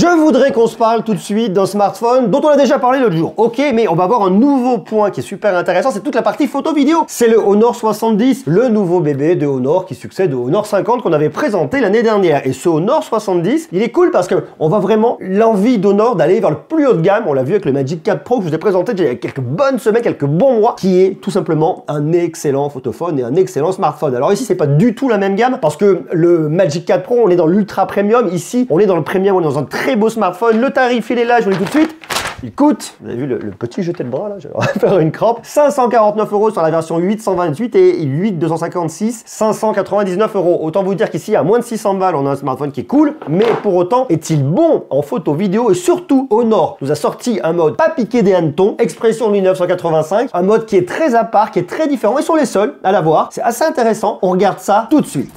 Je voudrais qu'on se parle tout de suite d'un smartphone dont on a déjà parlé l'autre jour. Ok, mais on va voir un nouveau point qui est super intéressant, c'est toute la partie photo-vidéo. C'est le Honor 70, le nouveau bébé de Honor qui succède au Honor 50 qu'on avait présenté l'année dernière. Et ce Honor 70, il est cool parce que on voit vraiment l'envie d'Honor d'aller vers le plus haut de gamme. On l'a vu avec le Magic 4 Pro que je vous ai présenté il y a quelques bonnes semaines, quelques bons mois, qui est tout simplement un excellent photophone et un excellent smartphone. Alors ici, c'est pas du tout la même gamme parce que le Magic 4 Pro, on est dans l'ultra premium. Ici, on est dans le premium, on est dans un très beau smartphone. Le tarif, il est là, je vous le dis tout de suite. Il coûte, vous avez vu le petit jeté de bras là, je vais faire une crampe, 549 € sur la version 828 et 8256, 599 €. Autant vous dire qu'ici, à moins de 600 balles, on a un smartphone qui est cool, mais pour autant, est-il bon en photo, vidéo et surtout, Honor nous a sorti un mode pas piqué des hannetons, expression 1985, un mode qui est très à part, qui est très différent. Ils sont les seuls à l'avoir. C'est assez intéressant. On regarde ça tout de suite.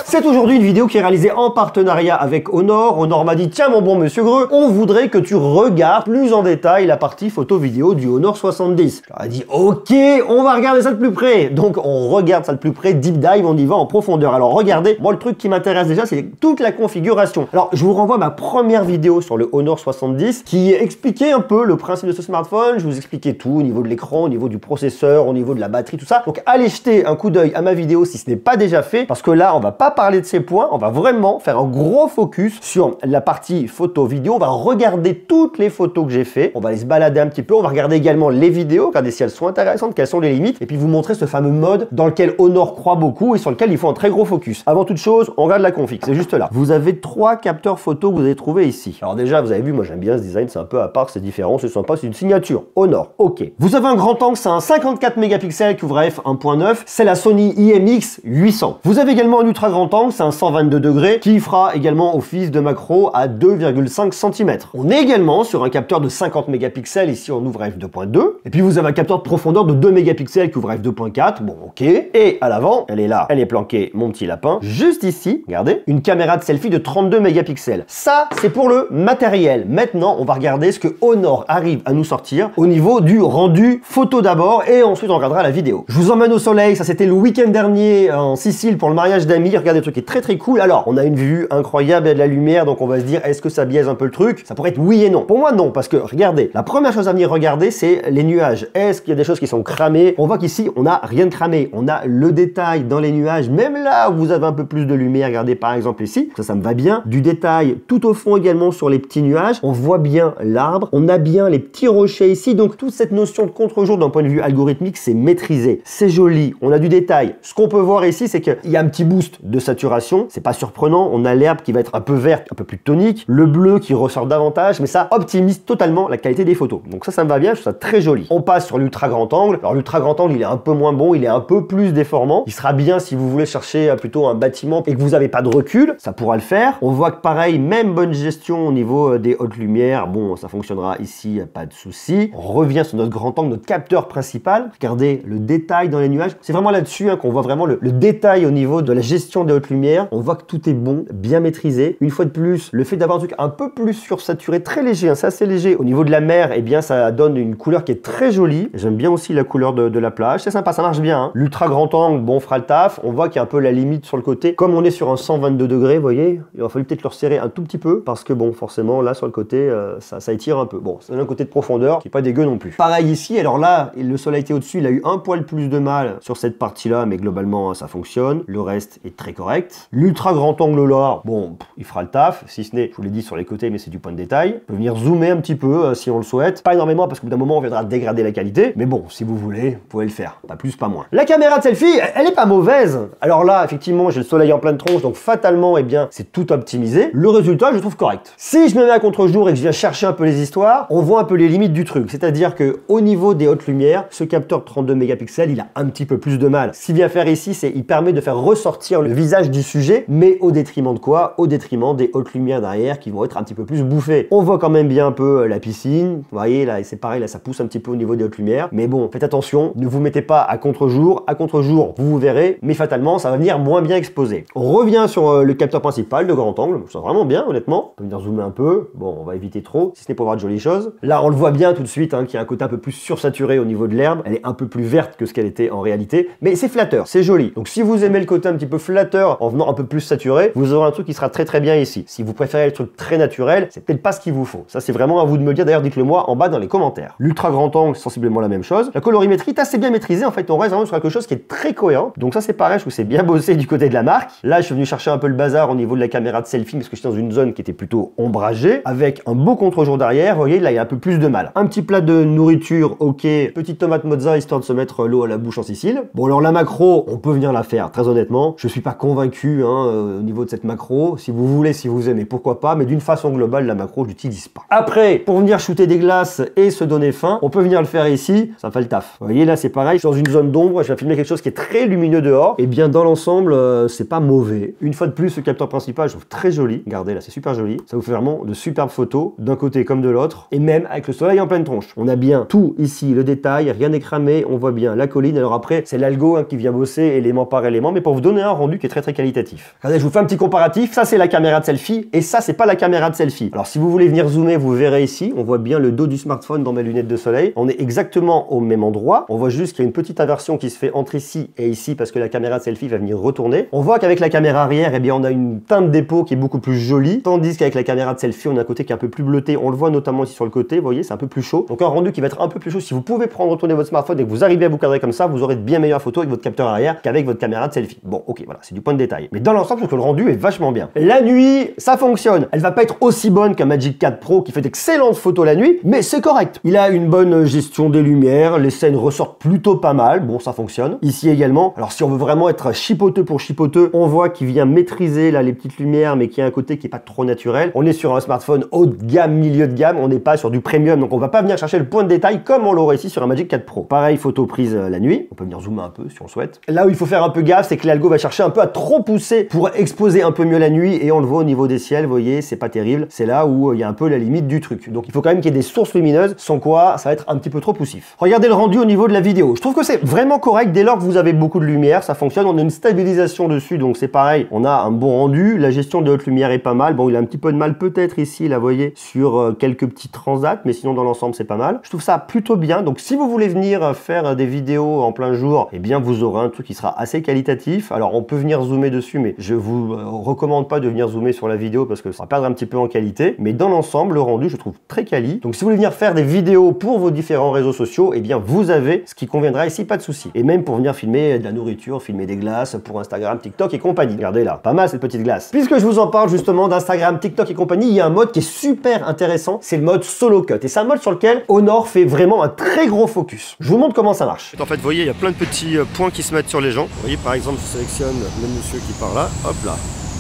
C'est aujourd'hui une vidéo qui est réalisée en partenariat avec Honor. Honor m'a dit, tiens mon bon monsieur Greux, on voudrait que tu regardes plus en détail la partie photo-vidéo du Honor 70. Je leur ai dit, ok, on va regarder ça de plus près. Donc on regarde ça de plus près, deep dive, on y va en profondeur. Alors regardez, moi le truc qui m'intéresse déjà, c'est toute la configuration. Alors je vous renvoie à ma première vidéo sur le Honor 70 qui expliquait un peu le principe de ce smartphone. Je vous expliquais tout au niveau de l'écran, au niveau du processeur, au niveau de la batterie, tout ça. Donc allez jeter un coup d'œil à ma vidéo si ce n'est pas déjà fait, parce que là on va pas parler de ces points, on va vraiment faire un gros focus sur la partie photo vidéo. On va regarder toutes les photos que j'ai fait, on va aller se balader un petit peu, on va regarder également les vidéos, regarder si elles sont intéressantes, quelles sont les limites, et puis vous montrer ce fameux mode dans lequel Honor croit beaucoup et sur lequel il faut un très gros focus. Avant toute chose, on regarde la config, c'est juste là. Vous avez 3 capteurs photo que vous allez trouver ici. Alors déjà, vous avez vu, moi j'aime bien ce design, c'est un peu à part, c'est différent, c'est sympa, c'est une signature Honor. Ok. Vous avez un grand angle, c'est un 54 mégapixels qui ouvre à f1.9, c'est la Sony IMX 800. Vous avez également un ultra grand angle, c'est un 122 degrés qui fera également office de macro à 2,5 cm. On est également sur un capteur de 50 mégapixels, ici on ouvre à f2.2. Et puis vous avez un capteur de profondeur de 2 mégapixels qui ouvre à f2.4. Bon, ok. Et à l'avant, elle est là, elle est planquée, mon petit lapin. Juste ici, regardez, une caméra de selfie de 32 mégapixels. Ça, c'est pour le matériel. Maintenant, on va regarder ce que Honor arrive à nous sortir au niveau du rendu photo d'abord et ensuite on regardera la vidéo. Je vous emmène au soleil, ça c'était le week-end dernier en Sicile pour le mariage d'amis. Regardez, le truc est très très cool. Alors, on a une vue incroyable, il y a de la lumière, donc on va se dire, est-ce que ça biaise un peu le truc? Ça pourrait être oui et non. Pour moi, non, parce que regardez, la première chose à venir regarder, c'est les nuages. Est-ce qu'il y a des choses qui sont cramées? On voit qu'ici, on n'a rien de cramé. On a le détail dans les nuages, même là où vous avez un peu plus de lumière. Regardez par exemple ici, ça me va bien. Du détail tout au fond également sur les petits nuages. On voit bien l'arbre, on a bien les petits rochers ici, donc toute cette notion de contre-jour d'un point de vue algorithmique, c'est maîtrisé. C'est joli, on a du détail. Ce qu'on peut voir ici, c'est qu'il y a un petit boost de saturation, c'est pas surprenant, on a l'herbe qui va être un peu verte, un peu plus tonique, le bleu qui ressort davantage, mais ça optimise totalement la qualité des photos. Donc ça me va bien, je trouve ça très joli. On passe sur l'ultra grand angle. Alors l'ultra grand angle, il est un peu moins bon, il est un peu plus déformant. Il sera bien si vous voulez chercher plutôt un bâtiment et que vous n'avez pas de recul, ça pourra le faire. On voit que pareil, même bonne gestion au niveau des hautes lumières, bon, ça fonctionnera ici, pas de souci. On revient sur notre grand angle, notre capteur principal. Regardez le détail dans les nuages. C'est vraiment là-dessus qu'on voit vraiment le détail au niveau de la gestion des hautes lumières. On voit que tout est bon, bien maîtrisé. Une fois de plus, le fait d'avoir un truc un peu plus sursaturé, très léger, hein, c'est assez léger. Au niveau de la mer, eh bien, ça donne une couleur qui est très jolie. J'aime bien aussi la couleur de la plage. C'est sympa, ça marche bien. Hein. L'ultra grand angle, bon, fera le taf. On voit qu'il y a un peu la limite sur le côté. Comme on est sur un 122 degrés, vous voyez, il va falloir peut-être le resserrer un tout petit peu parce que bon, forcément, là, sur le côté, ça étire un peu. Bon, c'est un côté de profondeur qui est pas dégueu non plus. Pareil ici, alors là, le soleil était au-dessus, il a eu un poil plus de mal sur cette partie-là, mais globalement, ça fonctionne. Le reste est très correct. L'ultra grand angle là, bon, il fera le taf, si ce n'est, je vous l'ai dit sur les côtés, mais c'est du point de détail. On peut venir zoomer un petit peu si on le souhaite. Pas énormément parce qu'au bout d'un moment, on viendra dégrader la qualité, mais bon, si vous voulez, vous pouvez le faire. Pas plus, pas moins. La caméra de selfie, elle est pas mauvaise. Alors là, effectivement, j'ai le soleil en pleine tronche, donc fatalement, eh bien, c'est tout optimisé. Le résultat, je le trouve correct. Si je me mets à contre-jour et que je viens chercher un peu les histoires, on voit un peu les limites du truc. C'est-à-dire que au niveau des hautes lumières, ce capteur de 32 mégapixels, il a un petit peu plus de mal. Ce qu'il vient faire ici, c'est il permet de faire ressortir le visage du sujet, mais au détriment de quoi? Au détriment des hautes lumières derrière qui vont être un petit peu plus bouffées. On voit quand même bien un peu la piscine. Vous voyez, là, c'est pareil, là, ça pousse un petit peu au niveau des hautes lumières. Mais bon, faites attention, ne vous mettez pas à contre-jour. À contre-jour, vous verrez, mais fatalement, ça va venir moins bien exposé. On revient sur le capteur principal de grand angle. Ça va vraiment bien, honnêtement. On peut venir zoomer un peu. Bon, on va éviter trop, si ce n'est pour voir de jolies choses. Là, on le voit bien tout de suite, hein, qu'il y a un côté un peu plus sursaturé au niveau de l'herbe. Elle est un peu plus verte que ce qu'elle était en réalité. Mais c'est flatteur, c'est joli. Donc si vous aimez le côté un petit peu flatteur en venant un peu plus saturé, vous aurez un truc qui sera très bien ici. Si vous préférez le truc très naturel, c'est peut-être pas ce qu'il vous faut. Ça c'est vraiment à vous de me le dire, d'ailleurs dites-le moi en bas dans les commentaires. L'ultra grand angle, sensiblement la même chose. La colorimétrie est assez bien maîtrisée, en fait on reste vraiment sur quelque chose qui est très cohérent. Donc ça c'est pareil, je trouve que c'est bien bossé du côté de la marque. Là je suis venu chercher un peu le bazar au niveau de la caméra de selfie parce que j'étais dans une zone qui était plutôt ombragée, avec un beau contre-jour derrière. Vous voyez là il y a un peu plus de mal. Un petit plat de nourriture, ok, petite tomate mozza histoire de se mettre l'eau à la bouche en Sicile. Bon alors la macro, on peut venir la faire, très honnêtement. Je suis pas convaincu au niveau de cette macro. Si vous voulez, si vous aimez, pourquoi pas, mais d'une façon globale, la macro, je l'utilise pas. Après, pour venir shooter des glaces et se donner faim, on peut venir le faire ici, ça fait le taf. Vous voyez là c'est pareil, je suis dans une zone d'ombre, je vais filmer quelque chose qui est très lumineux dehors, et bien dans l'ensemble, c'est pas mauvais. Une fois de plus, le capteur principal, je trouve très joli. Regardez là, c'est super joli. Ça vous fait vraiment de superbes photos, d'un côté comme de l'autre, et même avec le soleil en pleine tronche. On a bien tout ici, le détail, rien n'est cramé, on voit bien la colline. Alors après, c'est l'algo qui vient bosser élément par élément, mais pour vous donner un rendu qui est très qualitatif. Regardez, je vous fais un petit comparatif. Ça, c'est la caméra de selfie, et ça, c'est pas la caméra de selfie. Alors, si vous voulez venir zoomer, vous verrez ici, on voit bien le dos du smartphone dans mes lunettes de soleil. On est exactement au même endroit. On voit juste qu'il y a une petite inversion qui se fait entre ici et ici parce que la caméra de selfie va venir retourner. On voit qu'avec la caméra arrière, eh bien, on a une teinte d'épaule qui est beaucoup plus jolie, tandis qu'avec la caméra de selfie, on a un côté qui est un peu plus bleuté. On le voit notamment ici sur le côté. Vous voyez, c'est un peu plus chaud. Donc, un rendu qui va être un peu plus chaud. Si vous pouvez prendre retourner votre smartphone et que vous arrivez à vous cadrer comme ça, vous aurez de bien meilleures photos avec votre capteur arrière qu'avec votre caméra de selfie. Bon, ok, voilà, c'est du point de détail. Mais dans l'ensemble, je trouve que le rendu est vachement bien. La nuit, ça fonctionne. Elle va pas être aussi bonne qu'un Magic 4 Pro qui fait d'excellentes photos la nuit, mais c'est correct. Il a une bonne gestion des lumières, les scènes ressortent plutôt pas mal. Bon, ça fonctionne. Ici également. Alors, si on veut vraiment être chipoteux pour chipoteux, on voit qu'il vient maîtriser là les petites lumières, mais qui a un côté qui est pas trop naturel. On est sur un smartphone haut de gamme, milieu de gamme. On n'est pas sur du premium, donc on va pas venir chercher le point de détail comme on l'aurait ici sur un Magic 4 Pro. Pareil, photo prise la nuit. On peut venir zoomer un peu si on le souhaite. Là où il faut faire un peu gaffe, c'est que l'algo va chercher un peu à trop pousser pour exposer un peu mieux la nuit, et on le voit au niveau des ciels, vous voyez, c'est pas terrible. C'est là où il y a un peu la limite du truc. Donc il faut quand même qu'il y ait des sources lumineuses, sans quoi ça va être un petit peu trop poussif. Regardez le rendu au niveau de la vidéo. Je trouve que c'est vraiment correct dès lors que vous avez beaucoup de lumière, ça fonctionne. On a une stabilisation dessus, donc c'est pareil. On a un bon rendu. La gestion de haute lumière est pas mal. Bon, il a un petit peu de mal peut-être ici, là, vous voyez, sur quelques petits transats, mais sinon dans l'ensemble c'est pas mal. Je trouve ça plutôt bien. Donc si vous voulez venir faire des vidéos en plein jour, eh bien vous aurez un truc qui sera assez qualitatif. Alors on peut venir zoomer dessus, mais je vous recommande pas de venir zoomer sur la vidéo parce que ça va perdre un petit peu en qualité. Mais dans l'ensemble, le rendu, je trouve très quali. Donc si vous voulez venir faire des vidéos pour vos différents réseaux sociaux, eh bien vous avez ce qui conviendra ici, pas de souci. Et même pour venir filmer de la nourriture, filmer des glaces pour Instagram, TikTok et compagnie. Regardez là, pas mal cette petite glace. Puisque je vous en parle justement d'Instagram, TikTok et compagnie, il y a un mode qui est super intéressant, c'est le mode solo cut. Et c'est un mode sur lequel Honor fait vraiment un très gros focus. Je vous montre comment ça marche. En fait, vous voyez, il y a plein de petits points qui se mettent sur les gens. Vous voyez, par exemple, je sélectionne le monsieur qui part là, hop là.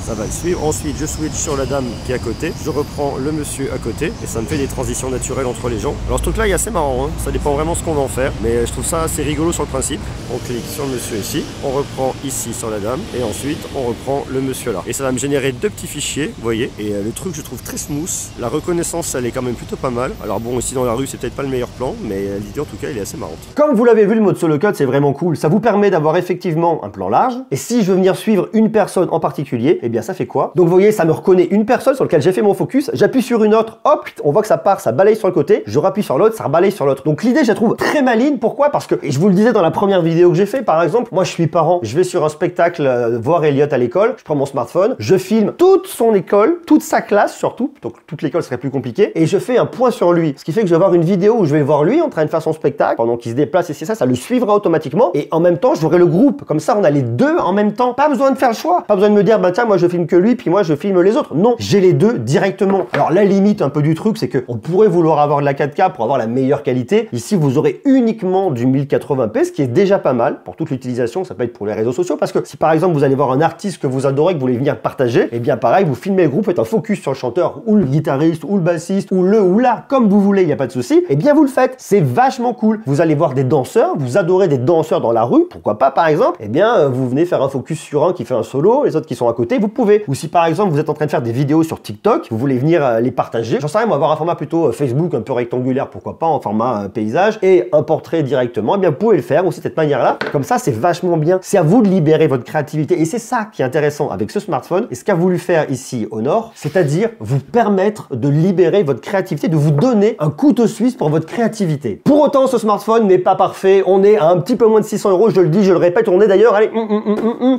Ça va le suivre. Ensuite, je switch sur la dame qui est à côté. Je reprends le monsieur à côté. Et ça me fait des transitions naturelles entre les gens. Alors, ce truc-là, il est assez marrant. Hein. Ça dépend vraiment ce qu'on va en faire. Mais je trouve ça assez rigolo sur le principe. On clique sur le monsieur ici. On reprend ici sur la dame. Et ensuite, on reprend le monsieur là. Et ça va me générer deux petits fichiers. Vous voyez. Et le truc, je trouve très smooth. La reconnaissance, elle est quand même plutôt pas mal. Alors, bon, ici dans la rue, c'est peut-être pas le meilleur plan. Mais l'idée, en tout cas, elle est assez marrante. Comme vous l'avez vu, le mode solo cut, c'est vraiment cool. Ça vous permet d'avoir effectivement un plan large. Et si je veux venir suivre une personne en particulier, eh bien, ça fait quoi? Donc, vous voyez, ça me reconnaît une personne sur laquelle j'ai fait mon focus. J'appuie sur une autre, hop, on voit que ça part, ça balaye sur le côté. Je rappuie sur l'autre, ça balaye sur l'autre. Donc, l'idée, je la trouve très maligne. Pourquoi? Parce que, et je vous le disais dans la première vidéo que j'ai fait, par exemple, moi, je suis parent, je vais sur un spectacle voir Elliot à l'école, je prends mon smartphone, je filme toute son école, toute sa classe surtout, donc toute l'école serait plus compliqué, et je fais un point sur lui. Ce qui fait que je vais avoir une vidéo où je vais le voir lui en train de faire son spectacle, pendant qu'il se déplace, et c'est ça, ça le suivra automatiquement, et en même temps, j'aurai le groupe. Comme ça, on a les deux en même temps. Pas besoin de faire le choix. Pas besoin de me dire, bah tiens, moi, je filme que lui, puis moi, je filme les autres. Non, j'ai les deux directement. Alors, la limite un peu du truc, c'est que on pourrait vouloir avoir de la 4K pour avoir la meilleure qualité. Ici, vous aurez uniquement du 1080p, ce qui est déjà pas mal pour toute l'utilisation. Ça peut être pour les réseaux sociaux, parce que si par exemple, vous allez voir un artiste que vous adorez, que vous voulez venir partager, et bien pareil, vous filmez le groupe, faites un focus sur le chanteur, ou le guitariste, ou le bassiste, ou le ou là, comme vous voulez, il n'y a pas de souci. Et bien, vous le faites. C'est vachement cool. Vous allez voir des danseurs, vous adorez des danseurs dans la rue, pourquoi pas par exemple, et bien, vous venez faire un focus sur un qui fait un solo, les autres qui sont à côté, vous pouvez. Ou si par exemple vous êtes en train de faire des vidéos sur TikTok, vous voulez venir les partager, j'en sais rien, moi, avoir un format plutôt Facebook un peu rectangulaire, pourquoi pas, en format paysage, et un portrait directement, eh bien vous pouvez le faire aussi de cette manière-là. Comme ça, c'est vachement bien. C'est à vous de libérer votre créativité. Et c'est ça qui est intéressant avec ce smartphone. Et ce qu'a voulu faire ici Honor, c'est-à-dire vous permettre de libérer votre créativité, de vous donner un couteau suisse pour votre créativité. Pour autant, ce smartphone n'est pas parfait. On est à un petit peu moins de 600 €, je le dis, je le répète. On est d'ailleurs, allez,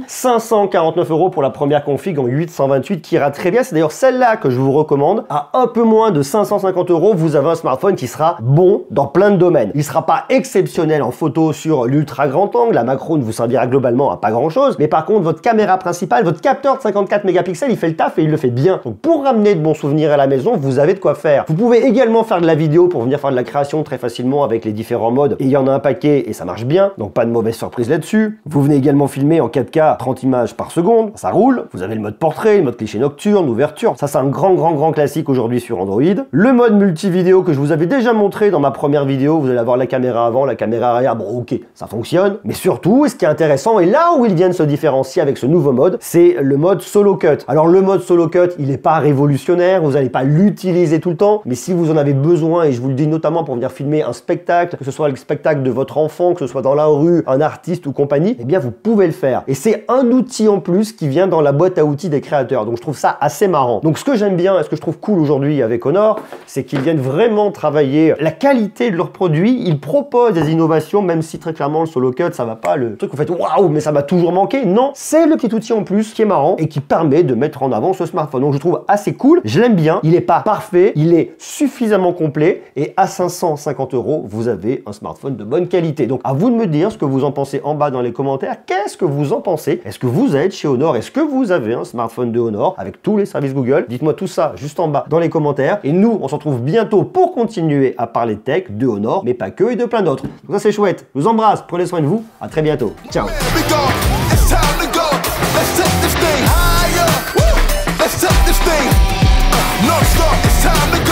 549 € pour la première config en 828 qui ira très bien. C'est d'ailleurs celle-là que je vous recommande. À un peu moins de 550 €, vous avez un smartphone qui sera bon dans plein de domaines. Il ne sera pas exceptionnel en photo sur l'ultra grand angle. La macro ne vous servira globalement à pas grand-chose. Mais par contre, votre caméra principale, votre capteur de 54 mégapixels, il fait le taf et il le fait bien. Donc pour ramener de bons souvenirs à la maison, vous avez de quoi faire. Vous pouvez également faire de la vidéo pour venir faire de la création très facilement avec les différents modes. Et il y en a un paquet et ça marche bien. Donc pas de mauvaise surprise là-dessus. Vous venez également filmer en 4K 30 images par seconde. Ça roule. Vous avez le mode portrait, le mode cliché nocturne, ouverture. Ça, c'est un grand classique aujourd'hui sur Android. Le mode multi-vidéo que je vous avais déjà montré dans ma première vidéo. Vous allez avoir la caméra avant, la caméra arrière. Bon, ok, ça fonctionne. Mais surtout, ce qui est intéressant, et là où il vient de se différencier avec ce nouveau mode, c'est le mode solo cut. Alors le mode solo cut, il n'est pas révolutionnaire, vous n'allez pas l'utiliser tout le temps, mais si vous en avez besoin, et je vous le dis notamment pour venir filmer un spectacle, que ce soit le spectacle de votre enfant, que ce soit dans la rue, un artiste ou compagnie, eh bien vous pouvez le faire. Et c'est un outil en plus qui vient dans la boîte à outils des créateurs, donc je trouve ça assez marrant. Donc ce que j'aime bien, et ce que je trouve cool aujourd'hui avec Honor, c'est qu'ils viennent vraiment travailler la qualité de leurs produits, ils proposent des innovations, même si très clairement le solo cut, ça va pas, le truc vous faites waouh, mais ça m'a toujours manqué. Non, c'est le petit outil en plus qui est marrant et qui permet de mettre en avant ce smartphone. Donc je trouve assez cool, je l'aime bien, il n'est pas parfait, il est suffisamment complet et à 550 €, vous avez un smartphone de bonne qualité. Donc à vous de me dire ce que vous en pensez en bas dans les commentaires. Qu'est-ce que vous en pensez? Est-ce que vous êtes chez Honor? Est-ce que vous avez un smartphone de Honor avec tous les services Google? Dites-moi tout ça juste en bas dans les commentaires. Et nous, on se retrouve bientôt pour continuer à parler tech, de Honor, mais pas que et de plein d'autres. Donc ça c'est chouette. Je vous embrasse, prenez soin de vous, à très bientôt. Ciao. Let's take this thing higher. Let's take this thing non-stop. It's time to go.